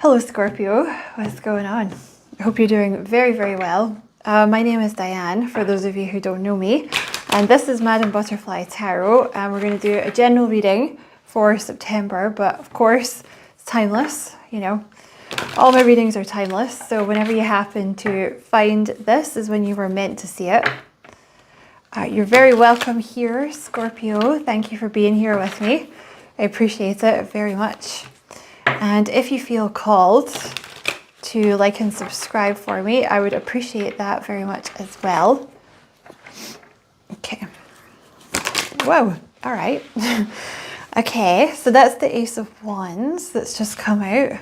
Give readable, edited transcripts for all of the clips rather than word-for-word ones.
Hello Scorpio, what's going on? I hope you're doing very, very well. My name is Diane, for those of you who don't know me, and this is Madame Butterfly Tarot, and we're going to do a general reading for September, but of course it's timeless, you know. All my readings are timeless, so whenever you happen to find this is when you were meant to see it. You're very welcome here, Scorpio. Thank you for being here with me. I appreciate it very much. And if you feel called to like and subscribe for me, I would appreciate that very much as well. Okay. Whoa. All right. Okay, so that's the Ace of Wands that's just come out.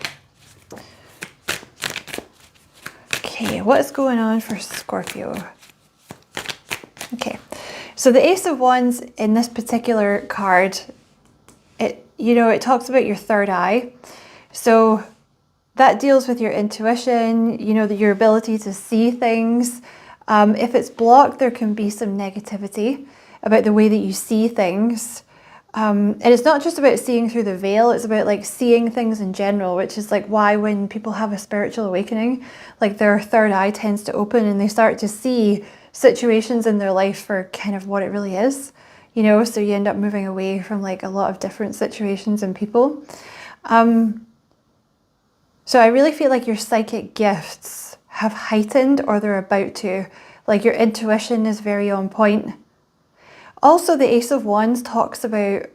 Okay, what is going on for Scorpio? Okay, so the Ace of Wands in this particular card, it talks about your third eye. So that deals with your intuition, your ability to see things. If it's blocked, there can be some negativity about the way that you see things. And it's not just about seeing through the veil, it's about like seeing things in general, which is like why when people have a spiritual awakening, like their third eye tends to open and they start to see situations in their life for kind of what it really is, so you end up moving away from like a lot of different situations and people. So I really feel like your psychic gifts have heightened, or they're about to. Like your intuition is very on point. Also, the Ace of Wands talks about,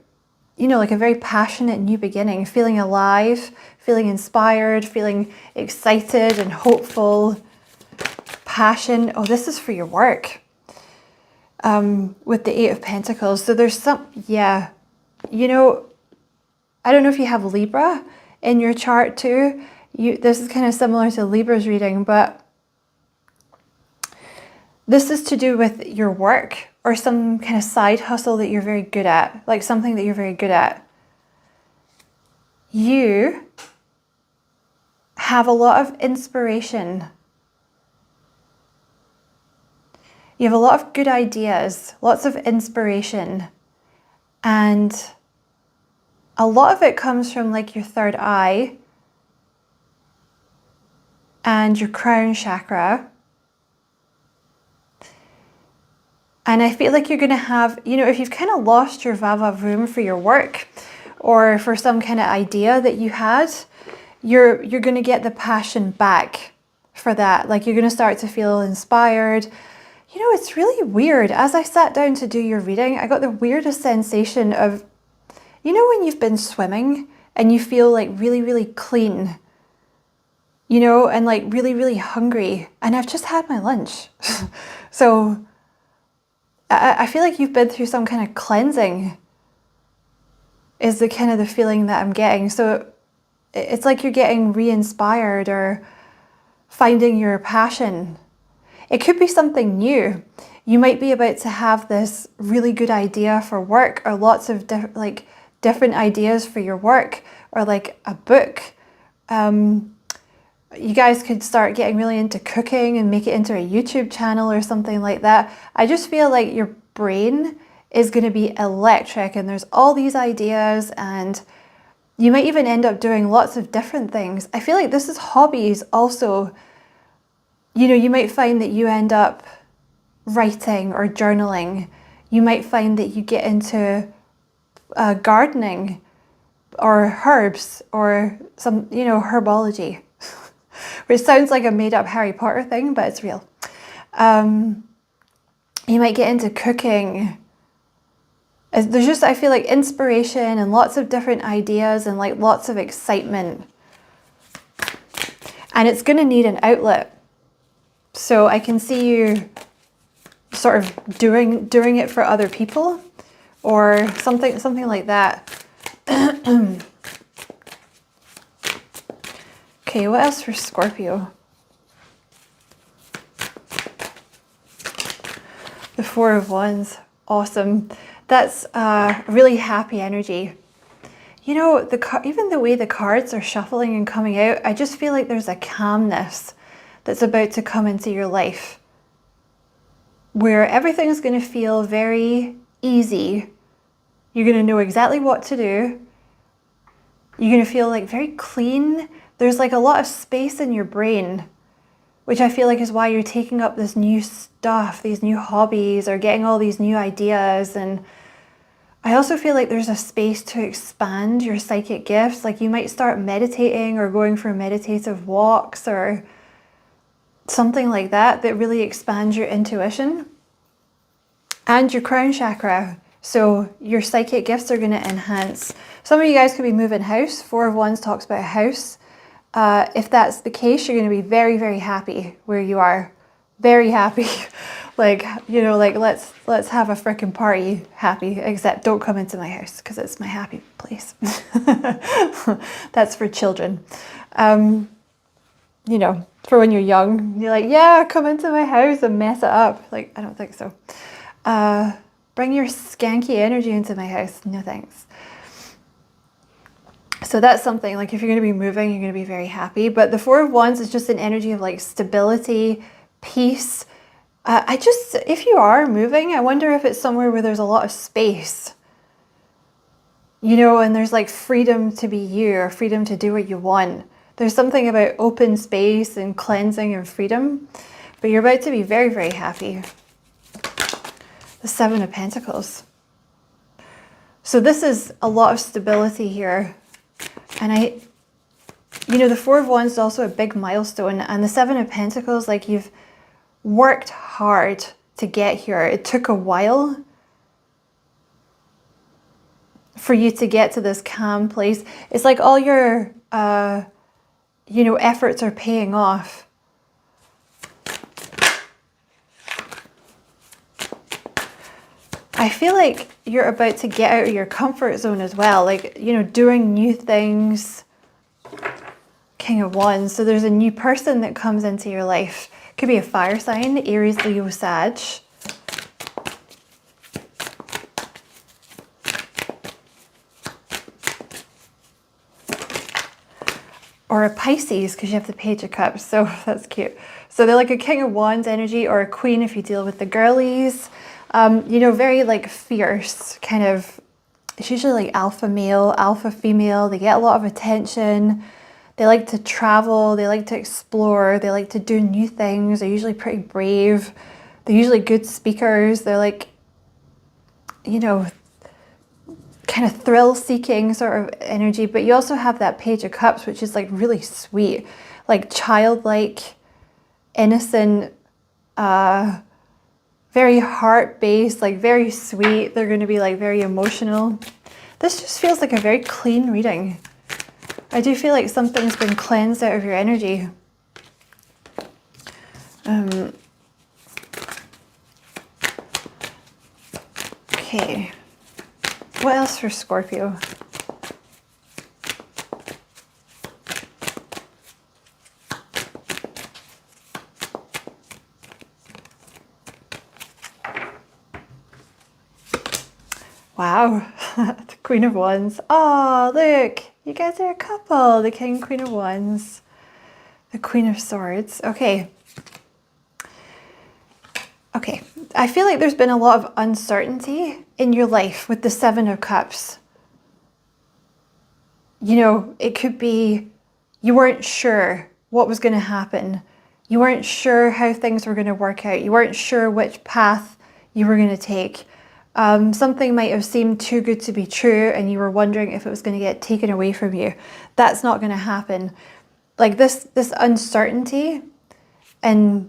like a very passionate new beginning, feeling alive, feeling inspired, feeling excited and hopeful. Passion. Oh, this is for your work. With the Eight of Pentacles. So there's some, I don't know if you have Libra in your chart too. This is kind of similar to Libra's reading, but this is to do with your work or some kind of side hustle that you're very good at, like something that you're very good at. You have a lot of inspiration. You have a lot of good ideas, lots of inspiration, and a lot of it comes from like your third eye and your crown chakra. And I feel like you're going to have, if you've kind of lost your va-va-voom for your work or for some kind of idea that you had, you're going to get the passion back for that. Like you're going to start to feel inspired. It's really weird. As I sat down to do your reading, I got the weirdest sensation of, when you've been swimming and you feel like really, really clean, and like really, really hungry. And I've just had my lunch. So I feel like you've been through some kind of cleansing is the kind of the feeling that I'm getting. So it's like you're getting re-inspired or finding your passion. It could be something new. You might be about to have this really good idea for work, or lots of different ideas for your work, or like a book. You guys could start getting really into cooking and make it into a YouTube channel or something like that. I just feel like your brain is going to be electric and there's all these ideas, and you might even end up doing lots of different things. I feel like this is hobbies also. You might find that you end up writing or journaling. You might find that you get into gardening or herbs or some, herbology, which sounds like a made up Harry Potter thing, but it's real. You might get into cooking. There's just, I feel like, inspiration and lots of different ideas and like lots of excitement. And it's going to need an outlet. So I can see you sort of doing it for other people or something like that. Okay, what else for Scorpio? The Four of Wands. Awesome. That's really happy energy. Even the way the cards are shuffling and coming out, I just feel like there's a calmness that's about to come into your life where everything's going to feel very easy. You're going to know exactly what to do. You're going to feel like very clean, there's like a lot of space in your brain, which I feel like is why you're taking up this new stuff, these new hobbies, or getting all these new ideas. And I also feel like there's a space to expand your psychic gifts. Like you might start meditating or going for meditative walks or something like that that really expands your intuition and your crown chakra. So your psychic gifts are going to enhance. Some of you guys could be moving house. Four of Wands talks about a house. If that's the case, you're going to be very, very happy where you are. Very happy. Like, you know, like let's have a freaking party happy, except don't come into my house because it's my happy place. That's for children. You know, for when you're young, you're like, yeah, come into my house and mess it up. Like, I don't think so. Bring your skanky energy into my house. No thanks. So that's something, like if you're going to be moving, you're going to be very happy. But the Four of Wands is just an energy of like stability, peace. If you are moving, I wonder if it's somewhere where there's a lot of space, you know, and there's like freedom to be you or freedom to do what you want. There's something about open space and cleansing and freedom, but you're about to be very, very happy. The Seven of Pentacles. So this is a lot of stability here. And you know, the Four of Wands is also a big milestone, and the Seven of Pentacles, like you've worked hard to get here. It took a while for you to get to this calm place. It's like all your, you know, efforts are paying off. I feel like you're about to get out of your comfort zone as well. Like, you know, doing new things. King of Wands. So there's a new person that comes into your life. Could be a fire sign, Aries, Leo, Sag. Or a Pisces, because you have the Page of Cups. So that's cute. So they're like a King of Wands energy, or a Queen if you deal with the girlies. You know, very like fierce, kind of, it's usually like alpha male, alpha female. They get a lot of attention. They like to travel, they like to explore, they like to do new things. They're usually pretty brave. They're usually good speakers. They're like, you know, kind of thrill-seeking sort of energy. But you also have that Page of Cups, which is like really sweet, like childlike, innocent, very heart-based, like very sweet. They're going to be like very emotional. This just feels like a very clean reading. I do feel like something's been cleansed out of your energy. Okay. What else for Scorpio? Wow. The Queen of Wands. Oh, look. You guys are a couple. The King and Queen of Wands. The Queen of Swords. Okay. Okay. I feel like there's been a lot of uncertainty in your life with the Seven of Cups. You know, it could be you weren't sure what was going to happen. You weren't sure how things were going to work out. You weren't sure which path you were going to take. Something might have seemed too good to be true and you were wondering if it was going to get taken away from you. That's not going to happen. Like this uncertainty and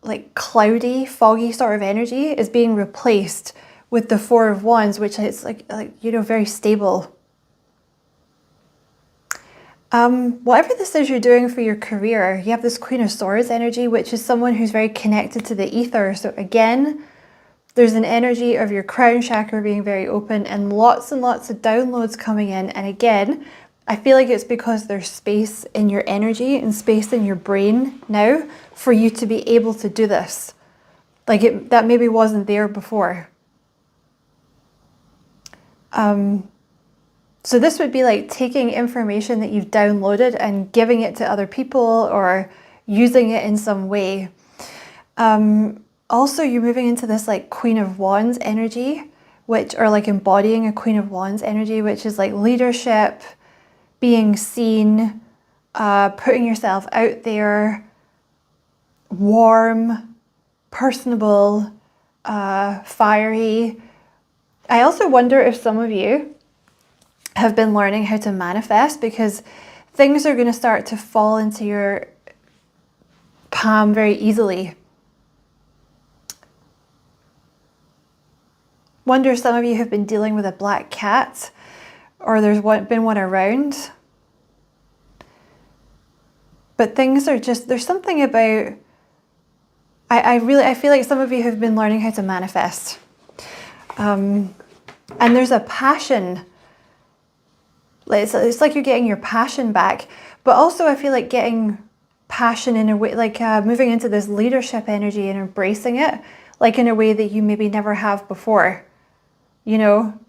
like cloudy, foggy sort of energy is being replaced with the Four of Wands, which is like you know, very stable. Whatever this is you're doing for your career, you have this Queen of Swords energy, which is someone who's very connected to the ether. So again, there's an energy of your crown chakra being very open and lots of downloads coming in. And again, I feel like it's because there's space in your energy and space in your brain now for you to be able to do this. Like that maybe wasn't there before. So this would be like taking information that you've downloaded and giving it to other people or using it in some way. Also, you're moving into this like Queen of Wands energy, or like embodying a Queen of Wands energy, which is like leadership, being seen, putting yourself out there, warm, personable, fiery. I also wonder if some of you have been learning how to manifest, because things are going to start to fall into your palm very easily. Wonder if some of you have been dealing with a black cat, or there's been one around. But things are just, there's something about, I feel like some of you have been learning how to manifest. And there's a passion. It's like you're getting your passion back. But also I feel like getting passion in a way, like moving into this leadership energy and embracing it, like in a way that you maybe never have before, you know?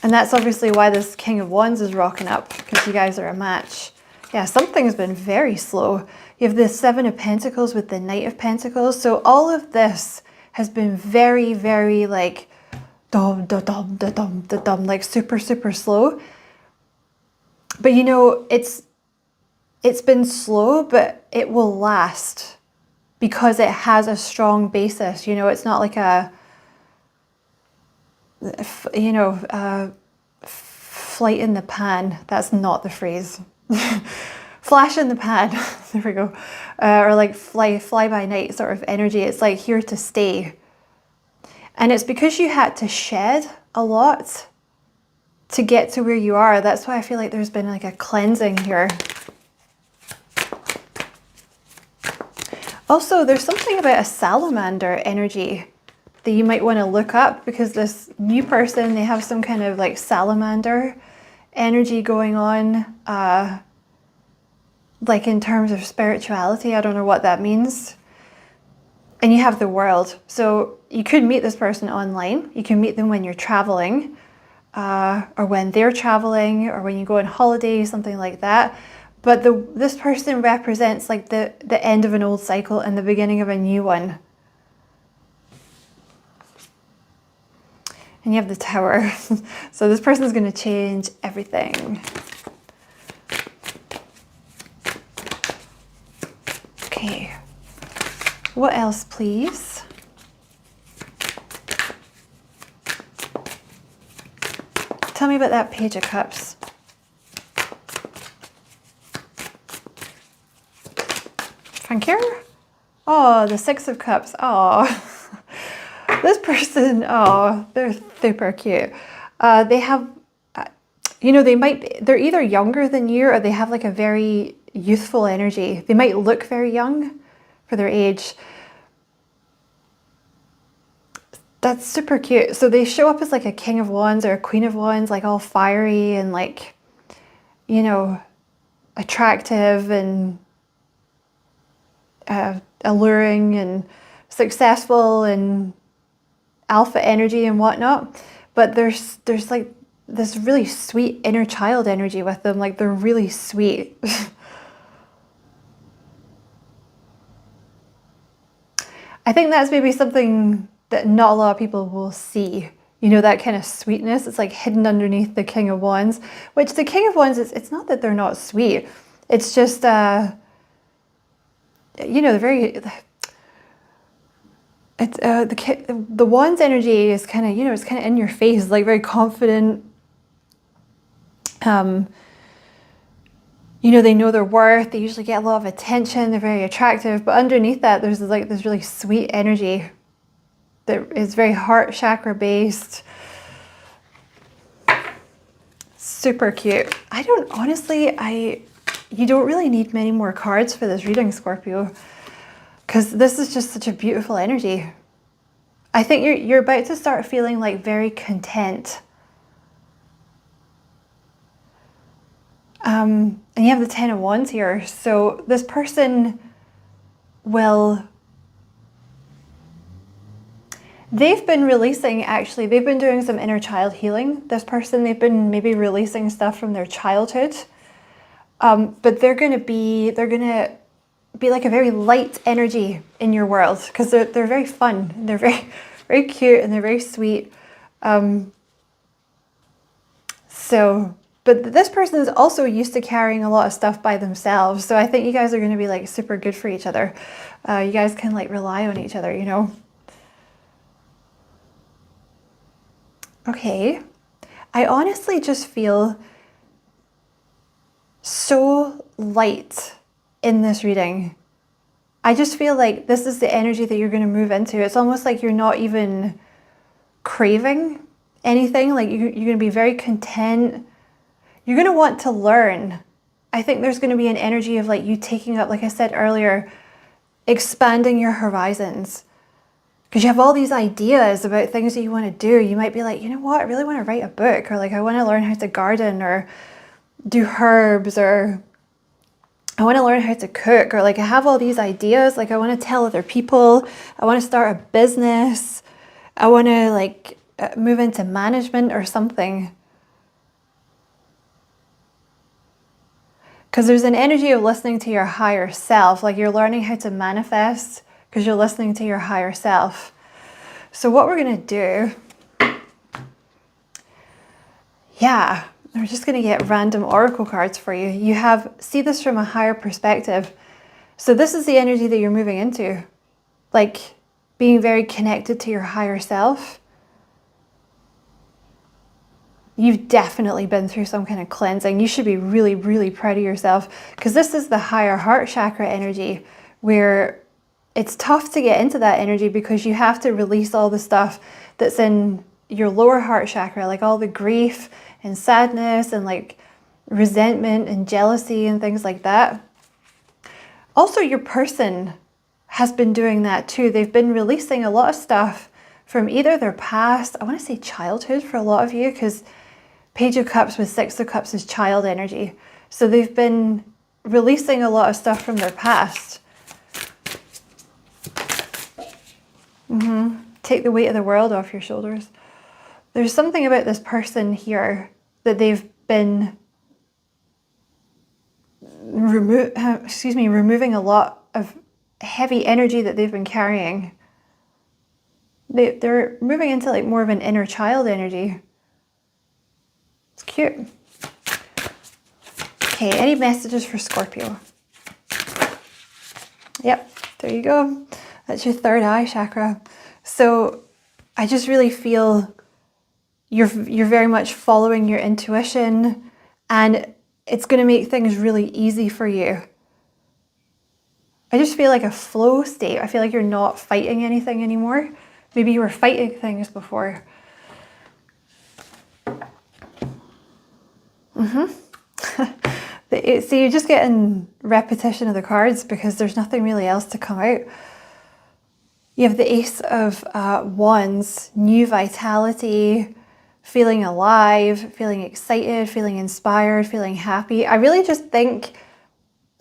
And that's obviously why this King of Wands is rocking up, because you guys are a match. Yeah, something's been very slow. You have the Seven of Pentacles with the Knight of Pentacles. So all of this has been very, very like dum, da, dum, da, dum, da, dum, like super, super slow. But you know, it's been slow, but it will last because it has a strong basis. You know, it's not like a, you know, flight in the pan. That's not the phrase. Flash in the pan. There we go. Or like fly by night sort of energy. It's like here to stay. And it's because you had to shed a lot to get to where you are. That's why I feel like there's been like a cleansing here. Also, there's something about a salamander energy that you might want to look up, because this new person, they have some kind of like salamander energy going on, like in terms of spirituality. I don't know what that means. And you have the World. So you could meet this person online. You can meet them when you're traveling, or when they're traveling, or when you go on holiday, something like that. But this person represents like the end of an old cycle and the beginning of a new one. And you have the Tower. So this person is going to change everything. Okay. What else, please? Tell me about that Page of Cups. Thank you. Oh, the Six of Cups. Oh. This person, oh, they're super cute. They have, you know, they're either younger than you, or they have like a very youthful energy. They might look very young for their age. That's super cute. So they show up as like a King of Wands or a Queen of Wands, like all fiery and like, you know, attractive and alluring and successful and alpha energy and whatnot. But there's like this really sweet inner child energy with them. Like they're really sweet. I think that's maybe something that not a lot of people will see. You know, that kind of sweetness. It's like hidden underneath the King of Wands, which the King of Wands, it's not that they're not sweet. It's just, you know, they're very, it's, the Wands energy is kind of, you know, it's kind of in your face, like very confident. You know, they know their worth. They usually get a lot of attention. They're very attractive. But underneath that, there's like this really sweet energy that is very heart chakra based. Super cute. I don't, honestly, you don't really need many more cards for this reading, Scorpio, because this is just such a beautiful energy. I think you're about to start feeling like very content. And you have the Ten of Wands here. So this person will, they've been releasing, actually, they've been doing some inner child healing. This person, they've been maybe releasing stuff from their childhood. But they're going to be like a very light energy in your world, because they're very fun. And they're very, very cute, and they're very sweet. So But this person is also used to carrying a lot of stuff by themselves. So I think you guys are going to be like super good for each other. You guys can like rely on each other, you know. Okay. I honestly just feel so light in this reading. I just feel like this is the energy that you're going to move into. It's almost like you're not even craving anything. Like you're going to be very content. You're going to want to learn. I think there's going to be an energy of like you taking up, like I said earlier, expanding your horizons. Because you have all these ideas about things that you want to do. You might be like, you know what, I really want to write a book, or like I want to learn how to garden or do herbs, or I want to learn how to cook, or like I have all these ideas, like I want to tell other people, I want to start a business, I want to like move into management or something. Because there's an energy of listening to your higher self, like you're learning how to manifest because you're listening to your higher self. So what we're going to do, yeah, we're just going to get random oracle cards for you. You see this from a higher perspective. So this is the energy that you're moving into, like being very connected to your higher self. You've definitely been through some kind of cleansing. You should be really, really proud of yourself, because this is the higher heart chakra energy, where it's tough to get into that energy because you have to release all the stuff that's in your lower heart chakra, like all the grief and sadness and like resentment and jealousy and things like that. Also, your person has been doing that too. They've been releasing a lot of stuff from either their past, I want to say childhood for a lot of you, because Page of Cups with Six of Cups is child energy. So they've been releasing a lot of stuff from their past. Take the weight of the world off your shoulders. There's something about this person here that they've been removing a lot of heavy energy that they've been carrying. They're moving into like more of an inner child energy. It's cute. Okay, any messages for Scorpio? Yep, there you go. That's your third eye chakra. So I just really feel you're very much following your intuition, and it's going to make things really easy for you. I just feel like a flow state. I feel like you're not fighting anything anymore. Maybe you were fighting things before. So you're just getting repetition of the cards because there's nothing really else to come out. You have the Ace of Wands, new vitality, feeling alive, feeling excited, feeling inspired, feeling happy. I really just think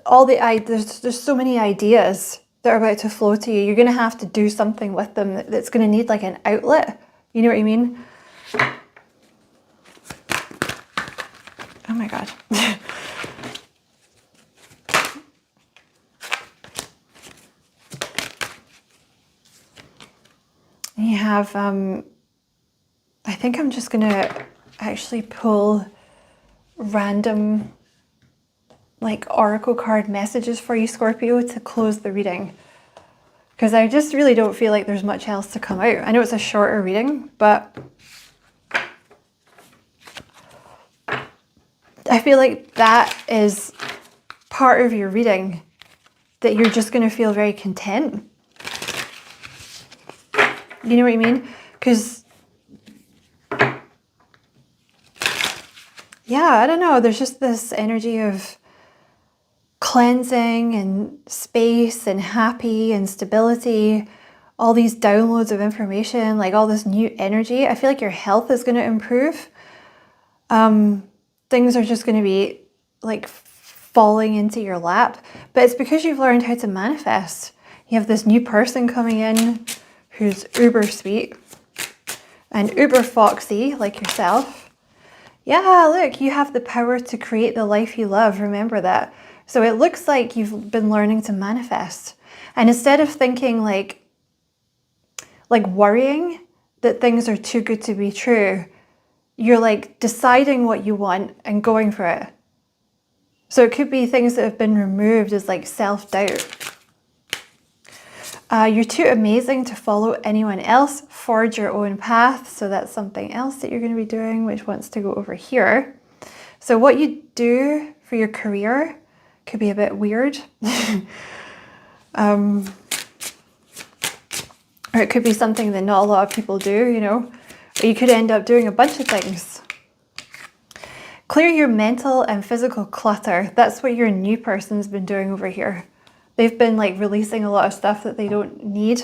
there's so many ideas that are about to flow to you. You're going to have to do something with them that's going to need like an outlet. You know what I mean? Oh my God. And you have, I think I'm just going to actually pull random like oracle card messages for you, Scorpio, to close the reading. Because I just really don't feel like there's much else to come out. I know it's a shorter reading, but I feel like that is part of your reading, that you're just going to feel very content. You know what I mean? Because, yeah, I don't know. There's just this energy of cleansing and space and happy and stability, all these downloads of information, like all this new energy. I feel like your health is going to improve. Things are just going to be like falling into your lap, but it's because you've learned how to manifest. You have this new person coming in who's uber sweet and uber foxy like yourself. Yeah, look, you have the power to create the life you love. Remember that. So it looks like you've been learning to manifest. And instead of thinking like worrying that things are too good to be true, you're like deciding what you want and going for it. So it could be things that have been removed as like self-doubt. You're too amazing to follow anyone else. Forge your own path. So that's something else that you're going to be doing, which wants to go over here. So what you do for your career could be a bit weird. Or it could be something that not a lot of people do, you know. Or you could end up doing a bunch of things. Clear your mental and physical clutter. That's what your new person's been doing over here. They've been like releasing a lot of stuff that they don't need.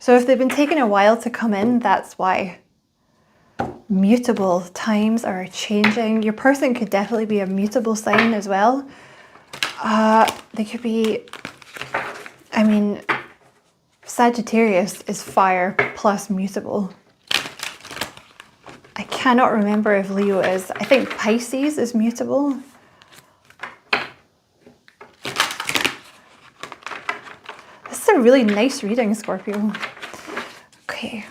So if they've been taking a while to come in, that's why. Mutable. Times are changing. Your person could definitely be a mutable sign as well. They could be, I mean, Sagittarius is fire plus mutable. I cannot remember if Leo is. I think Pisces is mutable. This is a really nice reading, Scorpio. Okay.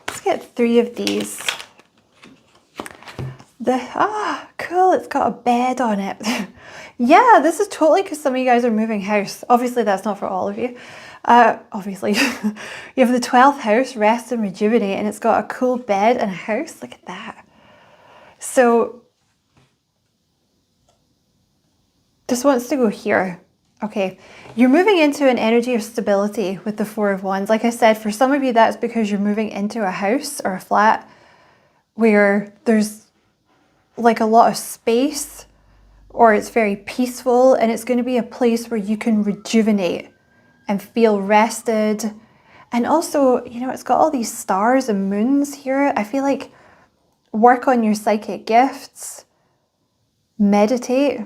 Let's get 3 of these. Cool, it's got a bed on it. Yeah, this is totally because some of you guys are moving house. Obviously, that's not for all of you. Obviously. You have the 12th house, rest and rejuvenate, and it's got a cool bed and a house. Look at that. So, this wants to go here. Okay, you're moving into an energy of stability with the 4 of Wands. Like I said, for some of you, that's because you're moving into a house or a flat where there's like a lot of space, or it's very peaceful, and it's going to be a place where you can rejuvenate and feel rested. And also, you know, it's got all these stars and moons here. I feel like work on your psychic gifts, meditate.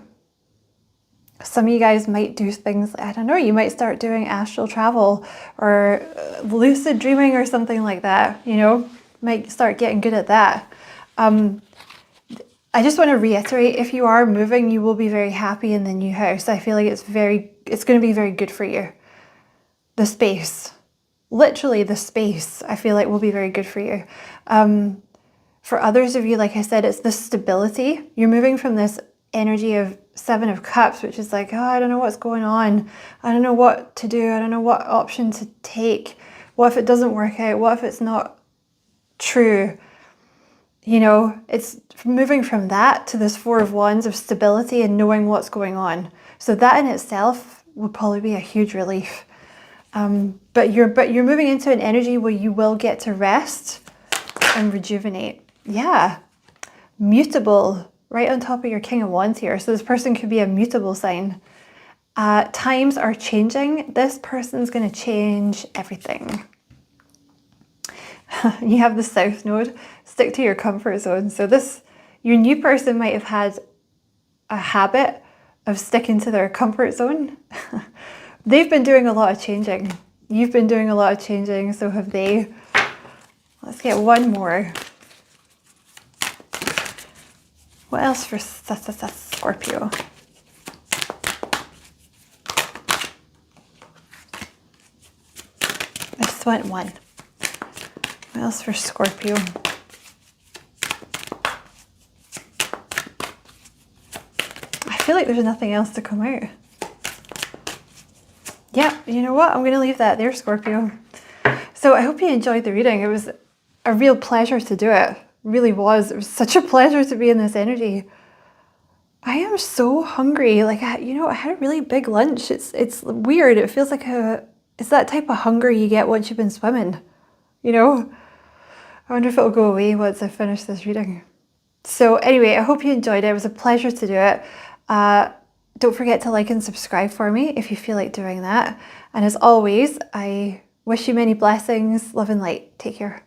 Some of you guys might do things, I don't know, you might start doing astral travel or lucid dreaming or something like that, you know, might start getting good at that. I just want to reiterate, if you are moving, you will be very happy in the new house. I feel like it's going to be very good for you. The space, literally the space, I feel like will be very good for you. For others of you, like I said, it's the stability. You're moving from this energy of 7 of Cups, which is like, oh, I don't know what's going on. I don't know what to do. I don't know what option to take. What if it doesn't work out? What if it's not true? You know, it's moving from that to this 4 of Wands of stability and knowing what's going on. So that in itself would probably be a huge relief. But you're moving into an energy where you will get to rest and rejuvenate. Yeah, mutable, right on top of your King of Wands here. So this person could be a mutable sign. Times are changing. This person's going to change everything. You have the South Node. Stick to your comfort zone. So your new person might have had a habit of sticking to their comfort zone. They've been doing a lot of changing. You've been doing a lot of changing, so have they. Let's get one more. What else for Scorpio? I just want one. What else for Scorpio? I feel like there's nothing else to come out. Yeah, you know what? I'm going to leave that there, Scorpio. So I hope you enjoyed the reading. It was a real pleasure to do it. It really was. It was such a pleasure to be in this energy. I am so hungry. Like, I had a really big lunch. It's weird. It feels like it's that type of hunger you get once you've been swimming, you know? I wonder if it'll go away once I finish this reading. So anyway, I hope you enjoyed it. It was a pleasure to do it. Don't forget to like and subscribe for me if you feel like doing that. And as always, I wish you many blessings, love and light. Take care.